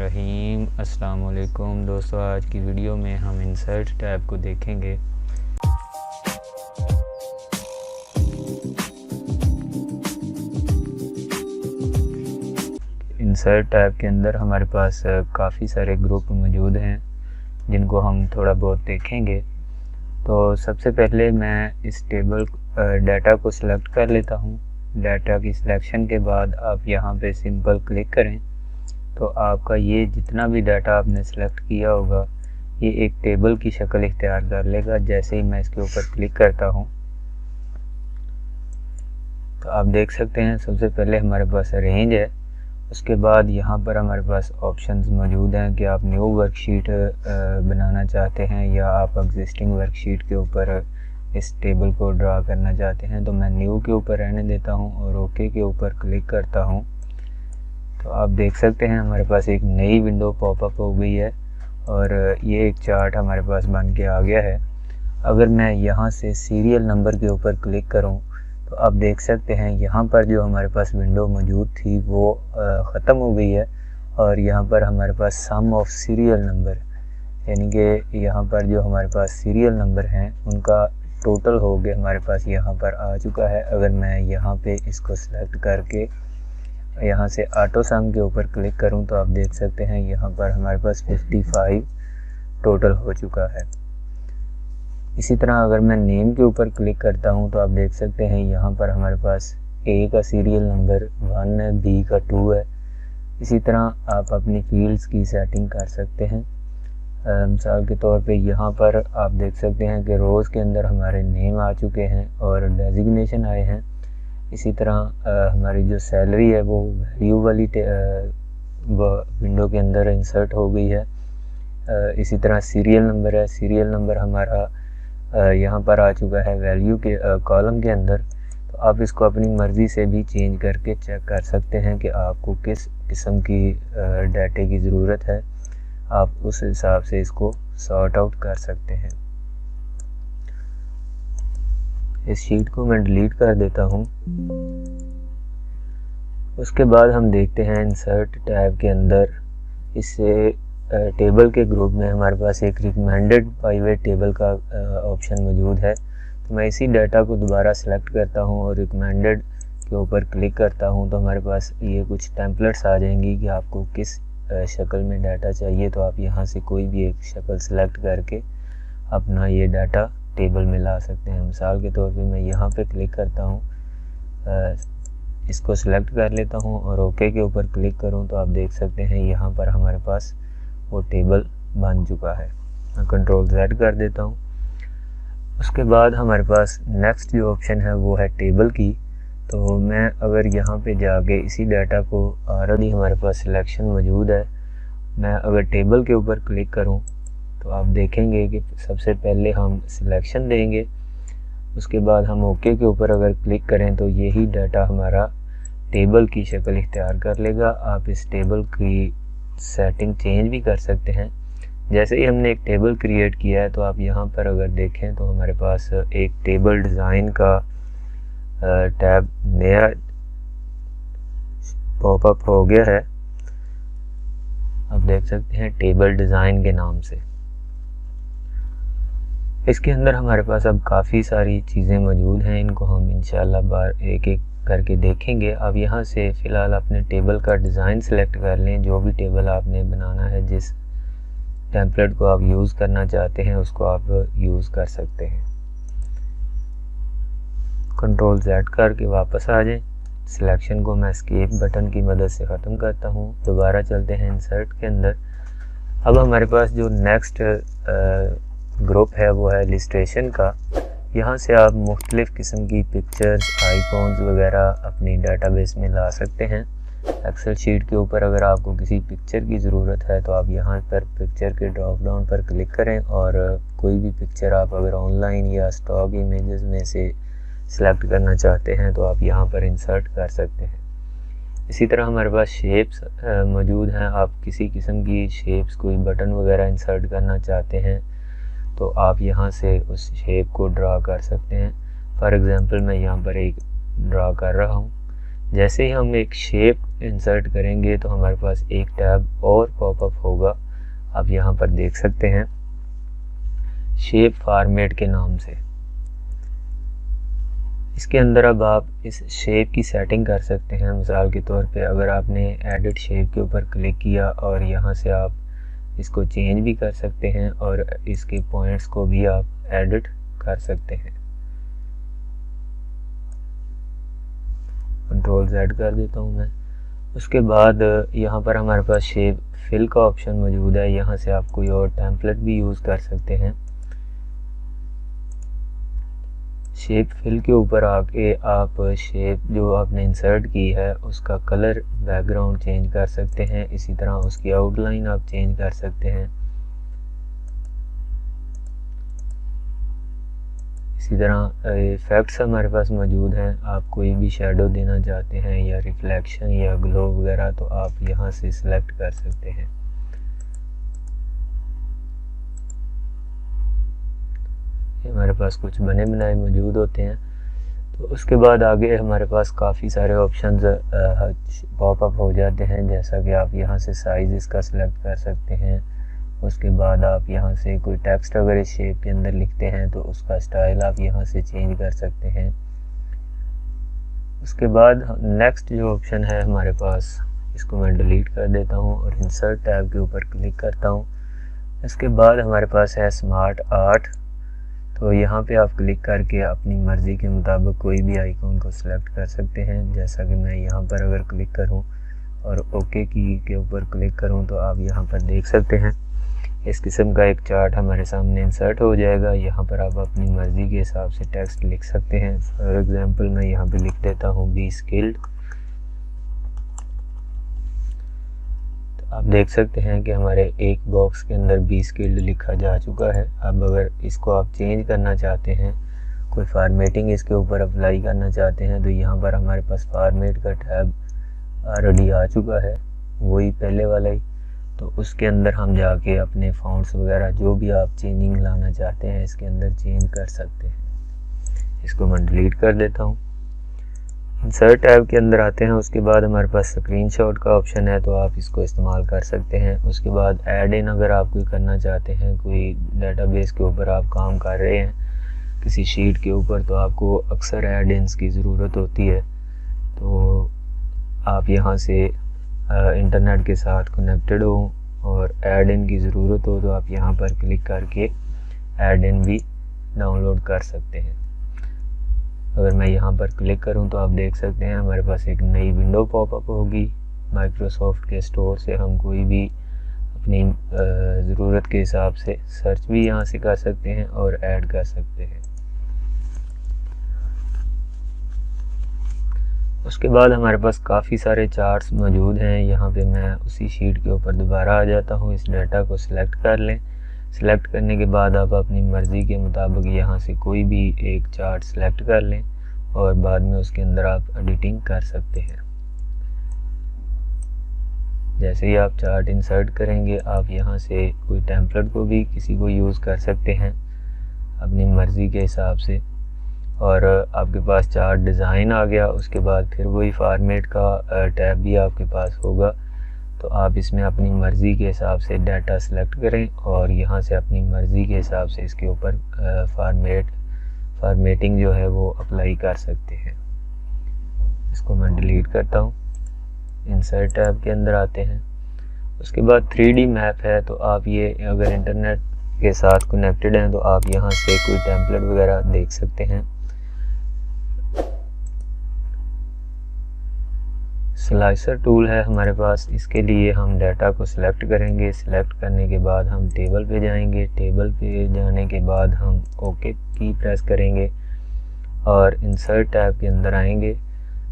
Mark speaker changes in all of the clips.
Speaker 1: रहीम। अस्सलाम वालेकुम दोस्तों, आज की वीडियो में हम इंसर्ट टैब को देखेंगे। इंसर्ट टैब के अंदर हमारे पास काफ़ी सारे ग्रुप मौजूद हैं जिनको हम थोड़ा बहुत देखेंगे। तो सबसे पहले मैं इस टेबल डाटा को सिलेक्ट कर लेता हूँ। डाटा की सिलेक्शन के बाद आप यहाँ पे सिंपल क्लिक करें तो आपका ये जितना भी डाटा आपने सेलेक्ट किया होगा ये एक टेबल की शक्ल इख्तियार कर लेगा। जैसे ही मैं इसके ऊपर क्लिक करता हूँ तो आप देख सकते हैं सबसे पहले हमारे पास रेंज है। उसके बाद यहाँ पर हमारे पास ऑप्शंस मौजूद हैं कि आप न्यू वर्कशीट बनाना चाहते हैं या आप एग्जिस्टिंग वर्कशीट के ऊपर इस टेबल को ड्रा करना चाहते हैं। तो मैं न्यू के ऊपर रहने देता हूँ और ओके के ऊपर क्लिक करता हूँ। तो आप देख सकते हैं हमारे पास एक नई विंडो पॉपअप हो गई है और ये एक चार्ट हमारे पास बन के आ गया है। अगर मैं यहाँ से सीरियल नंबर के ऊपर क्लिक करूँ तो आप देख सकते हैं यहाँ पर जो हमारे पास विंडो मौजूद थी वो ख़त्म हो गई है और यहाँ पर हमारे पास सम ऑफ सीरियल नंबर यानी कि यहाँ पर जो हमारे पास सीरियल नंबर हैं उनका टोटल हो गया हमारे पास यहाँ पर आ चुका है। अगर मैं यहाँ पे इसको सिलेक्ट करके यहाँ से ऑटो सम के ऊपर क्लिक करूँ तो आप देख सकते हैं यहाँ पर हमारे पास 55 टोटल हो चुका है। इसी तरह अगर मैं नेम के ऊपर क्लिक करता हूँ तो आप देख सकते हैं यहाँ पर हमारे पास ए का सीरियल नंबर 1 है, बी का 2 है। इसी तरह आप अपनी फील्ड्स की सेटिंग कर सकते हैं। मिसाल के तौर पे यहाँ पर आप देख सकते हैं कि रोज़ के अंदर हमारे नेम आ चुके हैं और डेजिग्नेशन आए हैं। इसी तरह हमारी जो सैलरी है वो वैल्यू वाली विंडो के अंदर इंसर्ट हो गई है। इसी तरह सीरियल नंबर है, सीरियल नंबर हमारा यहाँ पर आ चुका है वैल्यू के कॉलम के अंदर। तो आप इसको अपनी मर्ज़ी से भी चेंज करके चेक कर सकते हैं कि आपको किस किस्म की डाटे की ज़रूरत है। आप उस हिसाब से इसको सॉर्ट आउट कर सकते हैं। इस शीट को मैं डिलीट कर देता हूँ। उसके बाद हम देखते हैं इंसर्ट टैब के अंदर इससे टेबल के ग्रुप में हमारे पास एक रिकमेंडेड बाय वे टेबल का ऑप्शन मौजूद है। तो मैं इसी डाटा को दोबारा सेलेक्ट करता हूँ और रिकमेंडेड के ऊपर क्लिक करता हूँ तो हमारे पास ये कुछ टेम्पलेट्स आ जाएंगी कि आपको किस शक्ल में डाटा चाहिए। तो आप यहाँ से कोई भी एक शक्ल सेलेक्ट करके अपना ये डाटा टेबल में ला सकते हैं। मिसाल के तौर पे मैं यहाँ पे क्लिक करता हूँ, इसको सिलेक्ट कर लेता हूँ और ओके के ऊपर क्लिक करूँ तो आप देख सकते हैं यहाँ पर हमारे पास वो टेबल बन चुका है। मैं कंट्रोल Z कर देता हूँ। उसके बाद हमारे पास नेक्स्ट जो ऑप्शन है वो है टेबल की। तो मैं अगर यहाँ पे जाके इसी डाटा को ऑलरेडी हमारे पास सिलेक्शन मौजूद है, मैं अगर टेबल के ऊपर क्लिक करूँ तो आप देखेंगे कि सबसे पहले हम सिलेक्शन देंगे। उसके बाद हम ओके के ऊपर अगर क्लिक करें तो यही डाटा हमारा टेबल की शक्ल इख्तियार कर लेगा। आप इस टेबल की सेटिंग चेंज भी कर सकते हैं। जैसे ही हमने एक टेबल क्रिएट किया है तो आप यहाँ पर अगर देखें तो हमारे पास एक टेबल डिज़ाइन का टैब नया पॉपअप हो गया है। आप देख सकते हैं टेबल डिज़ाइन के नाम से। इसके अंदर हमारे पास अब काफ़ी सारी चीज़ें मौजूद हैं, इनको हम इंशाल्लाह बार एक एक करके देखेंगे। अब यहाँ से फ़िलहाल अपने टेबल का डिज़ाइन सेलेक्ट कर लें। जो भी टेबल आपने बनाना है, जिस टेम्पलेट को आप यूज़ करना चाहते हैं उसको आप यूज़ कर सकते हैं। कंट्रोल Z करके वापस आ जाएं। सिलेक्शन को मैं एस्केप बटन की मदद से ख़त्म करता हूँ। दोबारा चलते हैं इंसर्ट के अंदर। अब हमारे पास जो नेक्स्ट ग्रुप है वो है इलस्ट्रेशन का। यहाँ से आप मुख्तलिफ़ किस्म की पिक्चर्स, आइकॉन्स वगैरह अपनी डाटाबेस में ला सकते हैं। एक्सेल शीट के ऊपर अगर आपको किसी पिक्चर की ज़रूरत है तो आप यहाँ पर पिक्चर के ड्रॉप डाउन पर क्लिक करें और कोई भी पिक्चर आप अगर ऑनलाइन या स्टॉक इमेजेस में से सिलेक्ट करना चाहते हैं तो आप यहाँ पर इंसर्ट कर सकते हैं। इसी तरह हमारे पास शेप्स मौजूद हैं। आप किसी किस्म की शेप्स, कोई बटन वगैरह इंसर्ट करना चाहते हैं तो आप यहाँ से उस शेप को ड्रा कर सकते हैं। फॉर एग्ज़ाम्पल मैं यहाँ पर एक ड्रा कर रहा हूँ। जैसे ही हम एक शेप इंसर्ट करेंगे तो हमारे पास एक टैब और पॉपअप होगा, आप यहाँ पर देख सकते हैं, शेप फॉर्मेट के नाम से। इसके अंदर अब आप इस शेप की सेटिंग कर सकते हैं। मिसाल के तौर पे अगर आपने एडिट शेप के ऊपर क्लिक किया और यहाँ से आप इसको चेंज भी कर सकते हैं और इसके पॉइंट्स को भी आप एडिट कर सकते हैं। कंट्रोल Z कर देता हूँ मैं। उसके बाद यहाँ पर हमारे पास शेप फिल का ऑप्शन मौजूद है, यहाँ से आप कोई और टेम्पलेट भी यूज़ कर सकते हैं। शेप फिल के ऊपर आके आप शेप जो आपने इंसर्ट की है उसका कलर बैकग्राउंड चेंज कर सकते हैं, इसी तरह उसकी आउटलाइन आप चेंज कर सकते हैं। इसी तरह इफ़ेक्ट्स हमारे पास मौजूद हैं, आप कोई भी शेडो देना चाहते हैं या रिफ्लेक्शन या ग्लो वगैरह तो आप यहाँ से सिलेक्ट कर सकते हैं। हमारे पास कुछ बने बनाए मौजूद होते हैं। तो उसके बाद आगे हमारे पास काफ़ी सारे ऑप्शंस पॉपअप हो जाते हैं, जैसा कि आप यहाँ से साइज़ इसका सिलेक्ट कर सकते हैं। उसके बाद आप यहाँ से कोई टेक्स्ट अगर इस शेप के अंदर लिखते हैं तो उसका स्टाइल आप यहाँ से चेंज कर सकते हैं। उसके बाद नेक्स्ट जो ऑप्शन है हमारे पास, इसको मैं डिलीट कर देता हूँ और इंसर्ट टैब के ऊपर क्लिक करता हूँ। इसके बाद हमारे पास है स्मार्ट आर्ट, तो यहाँ पे आप क्लिक करके अपनी मर्ज़ी के मुताबिक कोई भी आइकॉन को सिलेक्ट कर सकते हैं। जैसा कि मैं यहाँ पर अगर क्लिक करूँ और ओके की के ऊपर क्लिक करूँ तो आप यहाँ पर देख सकते हैं इस किस्म का एक चार्ट हमारे सामने इंसर्ट हो जाएगा। यहाँ पर आप अपनी मर्ज़ी के हिसाब से टेक्स्ट लिख सकते हैं। फॉर एग्ज़ाम्पल मैं यहाँ पे लिख देता हूँ बी स्किल्ड। आप देख सकते हैं कि हमारे एक बॉक्स के अंदर बी स्किल्ड लिखा जा चुका है। अब अगर इसको आप चेंज करना चाहते हैं, कोई फार्मेटिंग इसके ऊपर अप्लाई करना चाहते हैं, तो यहाँ पर हमारे पास फार्मेट का टैब ऑलरेडी आ चुका है, वही पहले वाला ही। तो उसके अंदर हम जाके अपने फ़ॉन्ट्स वगैरह जो भी आप चेंजिंग लाना चाहते हैं इसके अंदर चेंज कर सकते हैं। इसको मैं डिलीट कर देता हूँ। इंसर्ट टैब के अंदर आते हैं। उसके बाद हमारे पास स्क्रीनशॉट का ऑप्शन है, तो आप इसको इस्तेमाल कर सकते हैं। उसके बाद ऐड इन अगर आप कोई करना चाहते हैं, कोई डेटाबेस के ऊपर आप काम कर रहे हैं किसी शीट के ऊपर, तो आपको अक्सर ऐड इन्स की ज़रूरत होती है। तो आप यहाँ से इंटरनेट के साथ कनेक्टेड हो और ऐड इन की ज़रूरत हो तो आप यहाँ पर क्लिक करके ऐड इन भी डाउनलोड कर सकते हैं। अगर मैं यहाँ पर क्लिक करूँ तो आप देख सकते हैं हमारे पास एक नई विंडो पॉपअप होगी। माइक्रोसॉफ्ट के स्टोर से हम कोई भी अपनी ज़रूरत के हिसाब से सर्च भी यहाँ से कर सकते हैं और ऐड कर सकते हैं। उसके बाद हमारे पास काफ़ी सारे चार्ट्स मौजूद हैं। यहाँ पे मैं उसी शीट के ऊपर दोबारा आ जाता हूँ। इस डाटा को सिलेक्ट कर लें। सिलेक्ट करने के बाद आप अपनी मर्ज़ी के मुताबिक यहाँ से कोई भी एक चार्ट सिलेक्ट कर लें और बाद में उसके अंदर आप एडिटिंग कर सकते हैं। जैसे ही आप चार्ट इंसर्ट करेंगे आप यहाँ से कोई टेम्पलेट को भी किसी को यूज़ कर सकते हैं अपनी मर्ज़ी के हिसाब से। और आपके पास चार्ट डिज़ाइन आ गया। उसके बाद फिर वही फॉर्मेट का टैब भी आपके पास होगा, तो आप इसमें अपनी मर्ज़ी के हिसाब से डाटा सेलेक्ट करें और यहाँ से अपनी मर्ज़ी के हिसाब से इसके ऊपर फॉर्मेटिंग जो है वो अप्लाई कर सकते हैं। इसको मैं डिलीट करता हूँ। इंसर्ट टैब के अंदर आते हैं। उसके बाद 3D मैप है, तो आप ये अगर इंटरनेट के साथ कनेक्टेड हैं तो आप यहाँ से कोई टेम्पलेट वगैरह देख सकते हैं। स्लाइसर टूल है हमारे पास। इसके लिए हम डाटा को सिलेक्ट करेंगे। सिलेक्ट करने के बाद हम टेबल पे जाएंगे। टेबल पे जाने के बाद हम ओके की प्रेस करेंगे और इंसर्ट टैब के अंदर आएंगे।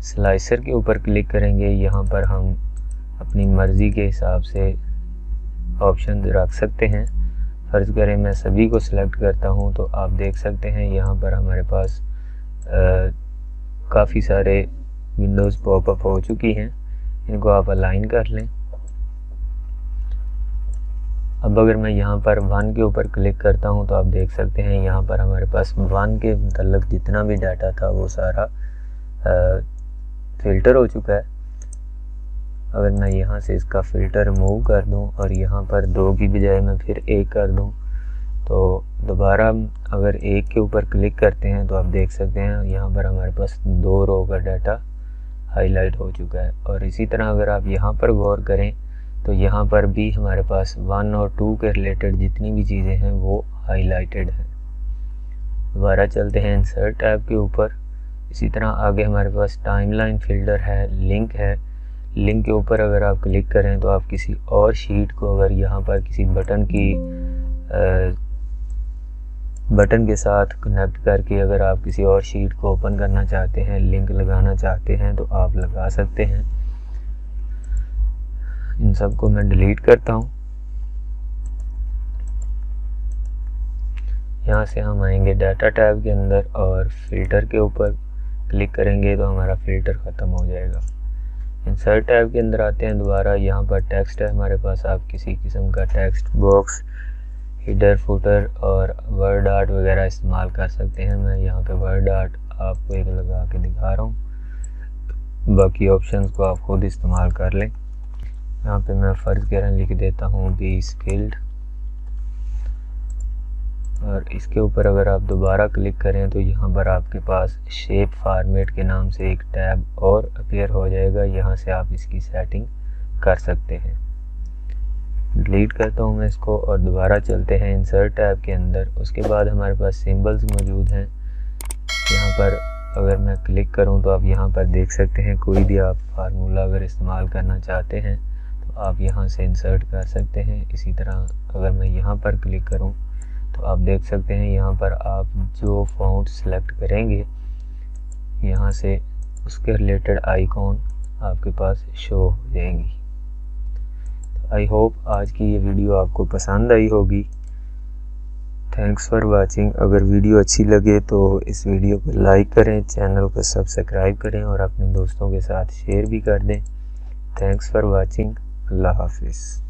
Speaker 1: स्लाइसर के ऊपर क्लिक करेंगे। यहाँ पर हम अपनी मर्ज़ी के हिसाब से ऑप्शन रख सकते हैं। फ़र्ज़ करें मैं सभी को सिलेक्ट करता हूँ, तो आप देख सकते हैं यहाँ पर हमारे पास काफ़ी सारे विंडोज़ पॉपअप हो चुकी हैं। इनको आप अलाइन कर लें। अब अगर मैं यहाँ पर 1 के ऊपर क्लिक करता हूँ तो आप देख सकते हैं यहाँ पर हमारे पास 1 के मतलब जितना भी डाटा था वो सारा फ़िल्टर हो चुका है। अगर मैं यहाँ से इसका फ़िल्टर रिमूव कर दूँ और यहाँ पर 2 की बजाय मैं फिर 1 कर दूँ, तो दोबारा अगर 1 के ऊपर क्लिक करते हैं तो आप देख सकते हैं यहाँ पर हमारे पास 2 रो का डाटा हाईलाइट हो चुका है। और इसी तरह अगर आप यहाँ पर गौर करें तो यहाँ पर भी हमारे पास 1 और 2 के रिलेटेड जितनी भी चीज़ें हैं वो हाईलाइटेड हैं। दोबारा चलते हैं इंसर्ट टैब के ऊपर। इसी तरह आगे हमारे पास टाइमलाइन फिल्टर है, लिंक है। लिंक के ऊपर अगर आप क्लिक करें तो आप किसी और शीट को अगर यहाँ पर किसी बटन के साथ कनेक्ट करके अगर आप किसी और शीट को ओपन करना चाहते हैं, लिंक लगाना चाहते हैं तो आप लगा सकते हैं। इन सब को मैं डिलीट करता हूँ। यहाँ से हम आएंगे डाटा टैब के अंदर और फिल्टर के ऊपर क्लिक करेंगे तो हमारा फ़िल्टर ख़त्म हो जाएगा। इंसर्ट टैब के अंदर आते हैं दोबारा। यहाँ पर टेक्स्ट है हमारे पास, आप किसी किस्म का टेक्स्ट बॉक्स, हिडर, फुटर और वर्ड आर्ट वगैरह इस्तेमाल कर सकते हैं। मैं यहाँ पे वर्ड आर्ट आपको एक लगा के दिखा रहा हूँ, बाकी ऑप्शंस को आप खुद इस्तेमाल कर लें। यहाँ पे मैं फ़र्ज़ करें लिख देता हूँ बी स्किल्ड, और इसके ऊपर अगर आप दोबारा क्लिक करें तो यहाँ पर आपके पास शेप फॉर्मेट के नाम से एक टैब और अपीयर हो जाएगा। यहाँ से आप इसकी सेटिंग कर सकते हैं। डिलीट करता हूँ मैं इसको और दोबारा चलते हैं इंसर्ट टैब के अंदर। उसके बाद हमारे पास सिंबल्स मौजूद हैं। यहाँ पर अगर मैं क्लिक करूँ तो आप यहाँ पर देख सकते हैं कोई भी आप फार्मूला अगर इस्तेमाल करना चाहते हैं तो आप यहाँ से इंसर्ट कर सकते हैं। इसी तरह अगर मैं यहाँ पर क्लिक करूँ तो आप देख सकते हैं यहाँ पर आप जो फ़ॉन्ट सेलेक्ट करेंगे यहाँ से उसके रिलेटेड आइकॉन आपके पास शो हो जाएंगी। तो आई होप आज की ये वीडियो आपको पसंद आई होगी। Thanks for watching. अगर वीडियो अच्छी लगे तो इस वीडियो को लाइक करें, चैनल को सब्सक्राइब करें और अपने दोस्तों के साथ शेयर भी कर दें। Thanks for watching. अल्लाह हाफिज़।